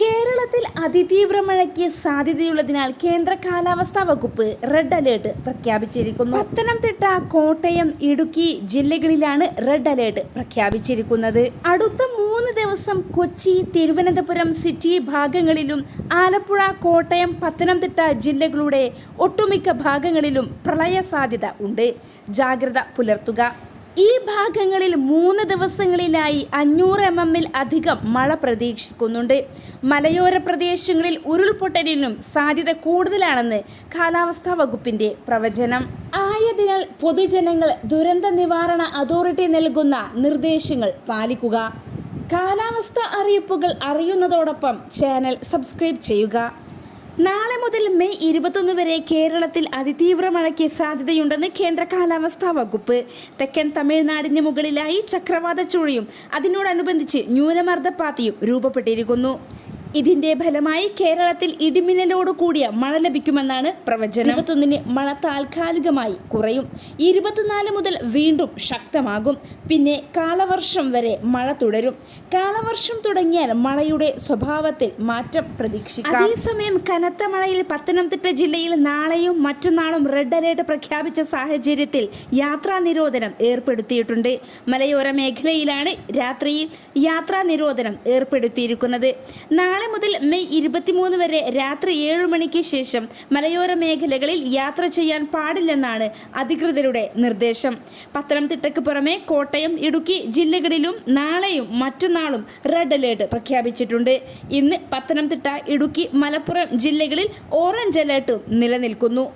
കേരളത്തിൽ അതിതീവ്ര മഴയ്ക്ക് സാധ്യതയുള്ളതിനാൽ കേന്ദ്ര കാലാവസ്ഥാ വകുപ്പ് റെഡ് അലേർട്ട് പ്രഖ്യാപിച്ചിരിക്കുന്നു. പത്തനംതിട്ട, കോട്ടയം, ഇടുക്കി ജില്ലകളിലാണ് റെഡ് അലേർട്ട് പ്രഖ്യാപിച്ചിരിക്കുന്നത്. അടുത്ത 3 ദിവസം കൊച്ചി, തിരുവനന്തപുരം സിറ്റി ഭാഗങ്ങളിലും ആലപ്പുഴ, കോട്ടയം, പത്തനംതിട്ട ജില്ലകളുടെ ഒട്ടുമിക്ക ഭാഗങ്ങളിലും പ്രളയ സാധ്യത ഉണ്ട്. ജാഗ്രത പുലർത്തുക. ഈ ഭാഗങ്ങളിൽ 3 ദിവസങ്ങളിലായി 500 mm അധികം മഴ പ്രതീക്ഷിക്കുന്നുണ്ട്. മലയോര പ്രദേശങ്ങളിൽ ഉരുൾപൊട്ടലിനും സാധ്യത കൂടുതലാണെന്ന് കാലാവസ്ഥാ വകുപ്പിന്റെ പ്രവചനം. ആയതിനാൽ പൊതുജനങ്ങൾ ദുരന്ത നിവാരണ അതോറിറ്റി നൽകുന്ന നിർദ്ദേശങ്ങൾ പാലിക്കുക. കാലാവസ്ഥ അറിയിപ്പുകൾ അറിയുന്നതോടൊപ്പം ചാനൽ സബ്സ്ക്രൈബ് ചെയ്യുക. നാളെ മുതൽ മെയ് 21 വരെ കേരളത്തിൽ അതിതീവ്ര മഴയ്ക്ക് സാധ്യതയുണ്ടെന്ന് കേന്ദ്ര കാലാവസ്ഥാ വകുപ്പ്. തെക്കൻ തമിഴ്നാടിന് മുകളിലായി ചക്രവാത ചുഴിയും അതിനോടനുബന്ധിച്ച് ന്യൂനമർദ്ദപാത്തിയും രൂപപ്പെട്ടിരിക്കുന്നു. ഇതിന്റെ ഫലമായി കേരളത്തിൽ ഇടിമിന്നലോട് കൂടിയ മഴ ലഭിക്കുമെന്നാണ് പ്രവചനം. 21-ന് മഴ താൽക്കാലികമായി കുറയും. 24 മുതൽ വീണ്ടും ശക്തമാകും. പിന്നെ കാലവർഷം വരെ മഴ തുടരും. കാലവർഷം തുടങ്ങിയാൽ മഴയുടെ സ്വഭാവത്തിൽ മാറ്റം പ്രതീക്ഷിക്കാം. അതേസമയം കനത്ത മഴയിൽ പത്തനംതിട്ട ജില്ലയിൽ നാളെയും മറ്റന്നാളും റെഡ് അലേർട്ട് പ്രഖ്യാപിച്ച സാഹചര്യത്തിൽ യാത്രാ നിരോധനം ഏർപ്പെടുത്തിയിട്ടുണ്ട്. മലയോര മേഖലയിലാണ് രാത്രിയിൽ യാത്രാ നിരോധനം ഏർപ്പെടുത്തിയിരിക്കുന്നത്. നാളെ മുതൽ മെയ് 23 വരെ രാത്രി 7 മണിക്ക് ശേഷം മലയോര മേഖലകളിൽ യാത്ര ചെയ്യാൻ പാടില്ലെന്നാണ് അധികൃതരുടെ നിർദ്ദേശം. പത്തനംതിട്ടയ്ക്ക് പുറമെ കോട്ടയം, ഇടുക്കി ജില്ലകളിലും നാളെയും മറ്റന്നാളും റെഡ് അലേർട്ട് പ്രഖ്യാപിച്ചിട്ടുണ്ട്. ഇന്ന് പത്തനംതിട്ട, ഇടുക്കി, മലപ്പുറം ജില്ലകളിൽ ഓറഞ്ച് അലേർട്ടും നിലനിൽക്കുന്നു.